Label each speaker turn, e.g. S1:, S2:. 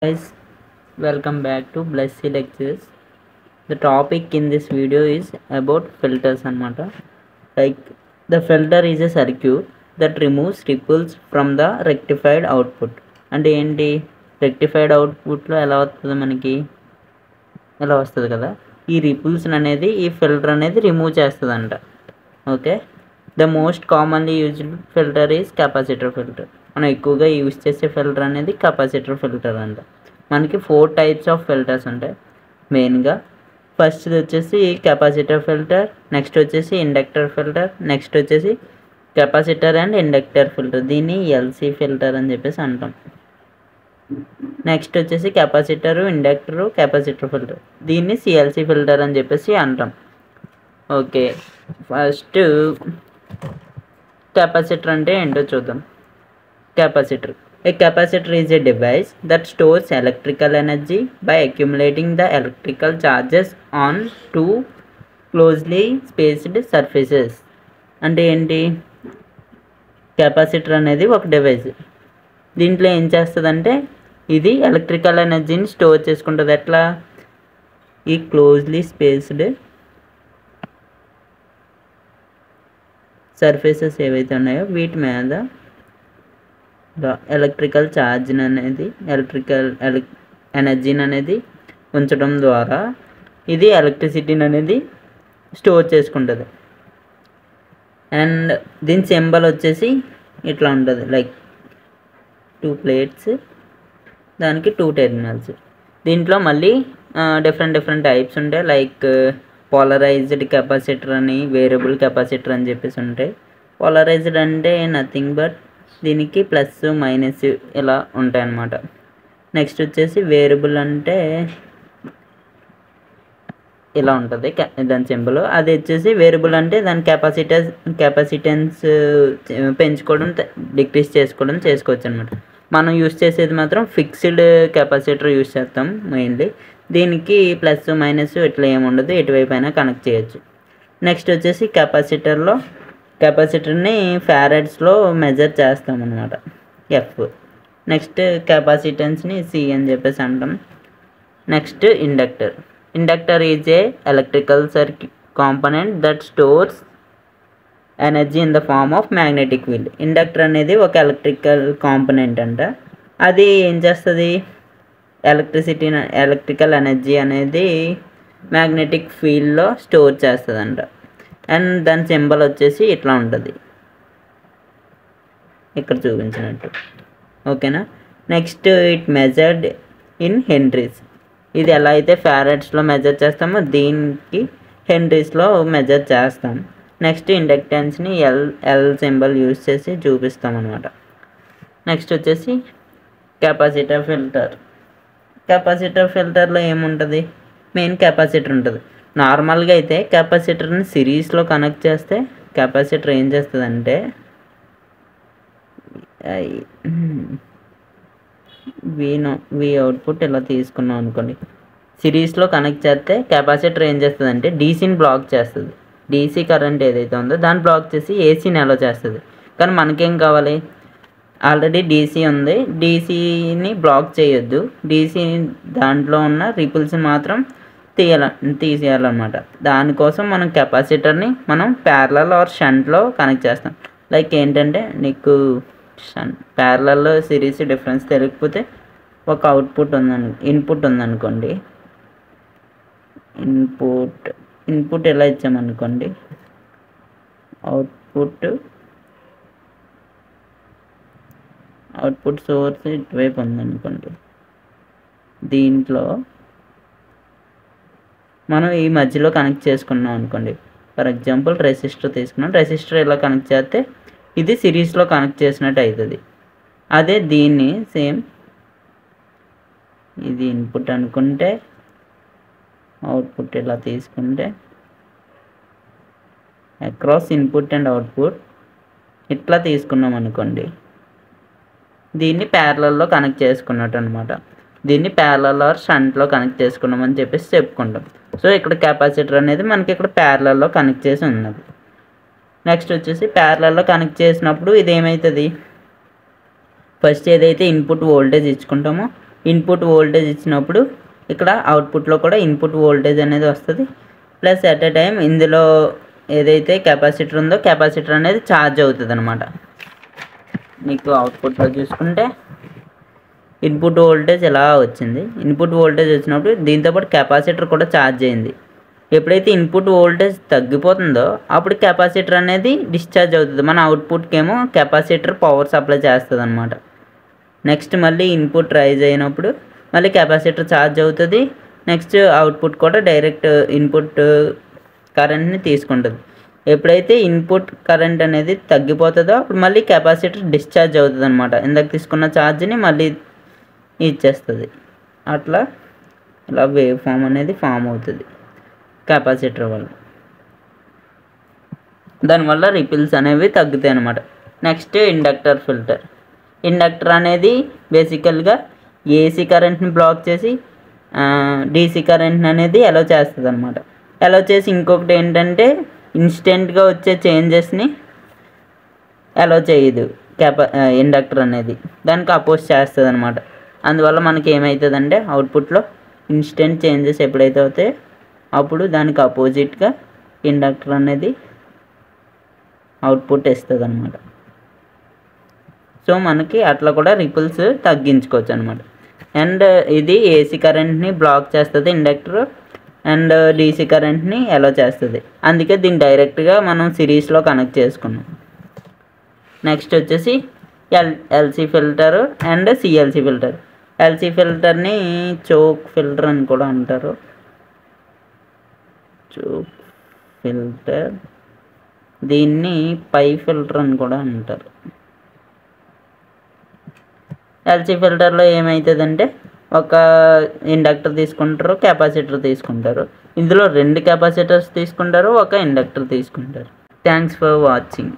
S1: Guys, welcome back to Blessy Lectures. The topic in this video is about filters anamata. Like the filter is a circuit that removes ripples from the rectified output. అంటే ఏంటి rectified అవుట్పుట్లో ఎలా వస్తుంది మనకి ఎలా వస్తుంది కదా ఈ రిపుల్స్ అనేది ఈ ఫిల్టర్ అనేది రిమూవ్ చేస్తుందంట. Okay, the most commonly used filter is capacitor filter. మనం ఎక్కువగా యూజ్ చేసే ఫిల్టర్ అనేది కెపాసిటర్ ఫిల్టర్ అంట. మనకి 4 టైప్స్ ఆఫ్ ఫిల్టర్స్ ఉంటాయి మెయిన్గా. ఫస్ట్ది వచ్చేసి కెపాసిటర్ ఫిల్టర్, నెక్స్ట్ వచ్చేసి ఇండక్టర్ ఫిల్టర్, నెక్స్ట్ వచ్చేసి కెపాసిటర్ అండ్ ఇండక్టర్ ఫిల్టర్, దీన్ని ఎల్సి ఫిల్టర్ అని చెప్పేసి అంటాం. నెక్స్ట్ వచ్చేసి కెపాసిటరు, ఇండక్టరు, కెపాసిటర్ ఫిల్టర్, దీన్ని సిఎల్సి ఫిల్టర్ అని చెప్పేసి అంటాం. ఓకే, ఫస్ట్ కెపాసిటర్ అంటే ఏంటో చూద్దాం. Capacitor, a capacitor is a device that stores electrical energy by accumulating the electrical charges on two closely spaced surfaces. అంటే ఏంటి, కెపాసిటర్ అనేది ఒక డివైస్. దీంట్లో ఏం చేస్తుందంటే ఇది ఎలక్ట్రికల్ ఎనర్జీని స్టోర్ చేసుకుంటుంది. ఎట్లా, ఈ క్లోజ్లీ స్పేస్డ్ సర్ఫేసెస్ ఏవైతే ఉన్నాయో వీటి మీద ఎలక్ట్రికల్ ఛార్జ్ని అనేది ఎనర్జీని అనేది ఉంచడం ద్వారా ఇది ఎలక్ట్రిసిటీని అనేది స్టోర్ చేసుకుంటుంది. అండ్ దీని సింబల్ వచ్చేసి ఇట్లా ఉంటుంది, లైక్ 2 ప్లేట్స్, దానికి 2 టెర్మినల్స్. దీంట్లో మళ్ళీ డిఫరెంట్ టైప్స్ ఉంటాయి, లైక్ పోలరైజ్డ్ కెపాసిటర్ అని, వేరియబుల్ కెపాసిటర్ అని చెప్పేసి ఉంటాయి. పోలరైజ్డ్ అంటే నథింగ్ బట్ దీనికి ప్లస్ మైనస్ ఇలా ఉంటాయి అన్నమాట. నెక్స్ట్ వచ్చేసి వేరియబుల్ అంటే ఇలా ఉంటుంది దాని సింబల్. అది వచ్చేసి వేరియబుల్ అంటే దాని కెపాసిటెన్స్ పెంచుకోవడం, డిక్రీజ్ చేసుకోవచ్చు అనమాట. మనం యూస్ చేసేది మాత్రం ఫిక్స్డ్ కెపాసిటర్ యూస్ చేస్తాం మెయిన్లీ. దీనికి ప్లస్ మైనస్ ఇట్లా ఏముండదు, ఎటువైపు అయినా కనెక్ట్ చేయొచ్చు. నెక్స్ట్ వచ్చేసి కెపాసిటర్ని ఫారడ్స్లో మెజర్ చేస్తాం అనమాట, ఎఫ్. నెక్స్ట్ కెపాసిటెన్స్ని సి అని చెప్పేసి అంటాం. Next inductor is a electrical circuit component that stores energy in the form of magnetic field. Inductor అనేది ఒక ఎలక్ట్రికల్ కాంపోనెంట్ అంట. అది ఏం చేస్తుంది, ఎలక్ట్రికల్ ఎనర్జీ అనేది మ్యాగ్నెటిక్ ఫీల్డ్లో స్టోర్ చేస్తుందంట. అండ్ దాని సింబల్ వచ్చేసి ఇట్లా ఉంటుంది, ఇక్కడ చూపించినట్టు. ఓకేనా. Next it measured in henries. ఇది ఎలా అయితే ఫారడ్స్లో మెజర్ చేస్తామో దీనికి హెన్రీస్లో మెజర్ చేస్తాం. నెక్స్ట్ ఇండక్టెన్స్ని ఎల్ సింబల్ యూజ్ చేసి చూపిస్తాం అనమాట. నెక్స్ట్ వచ్చేసి కెపాసిటర్ ఫిల్టర్లో ఏముంటుంది, మెయిన్ కెపాసిటర్ ఉంటుంది. నార్మల్గా అయితే కెపాసిటర్ని సిరీస్లో కనెక్ట్ చేస్తే కెపాసిటర్ ఏం చేస్తుందంటే వి అవుట్పుట్ ఇలా తీసుకున్నాం అనుకోండి, సిరీస్లో కనెక్ట్ చేస్తే కెపాసిటర్ ఏం చేస్తుందంటే డీసీని బ్లాక్ చేస్తుంది. డీసీ కరెంట్ ఏదైతే ఉందో దాన్ని బ్లాక్ చేసి ఏసీని అలో చేస్తుంది. కానీ మనకేం కావాలి, ఆల్రెడీ డీసీ ఉంది, డీసీని బ్లాక్ చేయొద్దు, డీసీ దాంట్లో ఉన్న రిపుల్స్ని మాత్రం తీసేయాలన్నమాట. దానికోసం మనం కెపాసిటర్ని మనం ప్యారలల్ ఆర్ షంట్లో కనెక్ట్ చేస్తాం. లైక్ ఏంటంటే నీకు ప్యారలల్లో సిరీస్ డిఫరెన్స్ తెలియకపోతే ఒక ఇన్పుట్ ఉందనుకోండి, ఇన్పుట్ ఎలా ఇచ్చామనుకోండి, అవుట్పుట్ సోర్స్ ఇటువైపు ఉందనుకోండి, దీంట్లో మనం ఈ మధ్యలో కనెక్ట్ చేసుకున్నాం అనుకోండి. ఫర్ ఎగ్జాంపుల్ రెసిస్టర్ తీసుకున్నాం, రెసిస్టర్ ఇలా కనెక్ట్ చేస్తే ఇది సిరీస్లో కనెక్ట్ చేసినట్టు అవుతుంది. అదే దీన్ని సేమ్ ఇది ఇన్పుట్ అనుకుంటే, అవుట్పుట్ ఇలా తీసుకుంటే అక్రాస్ ఇన్పుట్ అండ్ అవుట్పుట్ ఇట్లా తీసుకున్నాం అనుకోండి, దీన్ని ప్యారలల్లో కనెక్ట్ చేసుకున్నట్టు అనమాట. దీన్ని ప్యారలల్ ఆర్ షంట్లో కనెక్ట్ చేసుకున్నామని చెప్పేసి చెప్పుకుంటాం. సో ఇక్కడ కెపాసిటర్ అనేది మనకి ఇక్కడ ప్యారలల్లో కనెక్ట్ చేసి ఉన్నది. నెక్స్ట్ వచ్చేసి ప్యారలల్లో కనెక్ట్ చేసినప్పుడు ఇది ఏమవుతుంది, ఫస్ట్ ఏదైతే ఇన్పుట్ వోల్టేజ్ ఇచ్చుకుంటామో ఇన్పుట్ వోల్టేజ్ ఇచ్చినప్పుడు ఇక్కడ అవుట్పుట్లో కూడా ఇన్పుట్ వోల్టేజ్ అనేది వస్తుంది. ప్లస్ అట్ ఎ టైం ఇందులో ఏదైతే కెపాసిటర్ ఉందో కెపాసిటర్ అనేది ఛార్జ్ అవుతుంది అనమాట. మీకు అవుట్పుట్లో చూసుకుంటే ఇన్పుట్ వోల్టేజ్ ఎలా వచ్చింది. ఇన్పుట్ వోల్టేజ్ వచ్చినప్పుడు దీంతోపాటు కెపాసిటర్ కూడా ఛార్జ్ అయింది. ఎప్పుడైతే ఇన్పుట్ వోల్టేజ్ తగ్గిపోతుందో అప్పుడు కెపాసిటర్ అనేది డిశ్చార్జ్ అవుతుంది. మన అవుట్పుట్కి ఏమో కెపాసిటర్ పవర్ సప్లై చేస్తుంది అనమాట. నెక్స్ట్ మళ్ళీ ఇన్పుట్ రైజ్ అయినప్పుడు మళ్ళీ కెపాసిటర్ ఛార్జ్ అవుతుంది. నెక్స్ట్ అవుట్పుట్ కూడా డైరెక్ట్ ఇన్పుట్ కరెంట్ని తీసుకుంటుంది. ఎప్పుడైతే ఇన్పుట్ కరెంట్ అనేది తగ్గిపోతుందో అప్పుడు మళ్ళీ కెపాసిటర్ డిశ్చార్జ్ అవుతుంది అనమాట. ఇందాక తీసుకున్న ఛార్జ్ని మళ్ళీ ఇచ్చేస్తుంది. అట్లా ఇలా వేవ్ ఫామ్ అనేది ఫామ్ అవుతుంది కెపాసిటర్ వల్ల. దానివల్ల రిపిల్స్ అనేవి తగ్గుతాయి అన్నమాట. Next inductor filter. ఇండక్టర్ అనేది బేసికల్గా ఏసీ కరెంట్ని బ్లాక్ చేసి డీసీ కరెంట్ అనేది అలౌ చేస్తుంది అనమాట. అలౌ చేసి ఇంకొకటి ఏంటంటే ఇన్స్టెంట్గా వచ్చే చేంజెస్ని అలౌ చేయదు ఇండక్టర్ అనేది. దానికి అపోజ్ చేస్తుంది అనమాట. అందువల్ల మనకి ఏమవుతుందంటే అవుట్పుట్లో ఇన్స్టెంట్ చేంజెస్ ఎప్పుడైతే అవుతాయో అప్పుడు దానికి అపోజిట్గా ఇండక్టర్ అనేది అవుట్పుట్ ఇస్తుంది అనమాట. సో మనకి అట్లా కూడా రిపుల్స్ తగ్గించుకోవచ్చు అనమాట. అండ్ ఇది ఏసీ కరెంట్ని బ్లాక్ చేస్తుంది ఇండక్టర్, అండ్ డీసీ కరెంట్ని అలౌ చేస్తుంది. అందుకే దీన్ని డైరెక్ట్గా మనం సిరీస్లో కనెక్ట్ చేసుకున్నాం. నెక్స్ట్ వచ్చేసి LC filter and CLC filter. LC ఫిల్టర్ని చోక్ ఫిల్టర్ అని కూడా అంటారు. చోక్ ఫిల్టర్, దీన్ని పై ఫిల్టర్ అని కూడా అంటారు. ఎల్సీ ఫిల్టర్లో ఏమవుతుందంటే ఒక ఇండక్టర్ తీసుకుంటారు, కెపాసిటర్ తీసుకుంటారు. ఇందులో 2 కెపాసిటర్స్ తీసుకుంటారు, ఒక ఇండక్టర్ తీసుకుంటారు. Thanks for watching.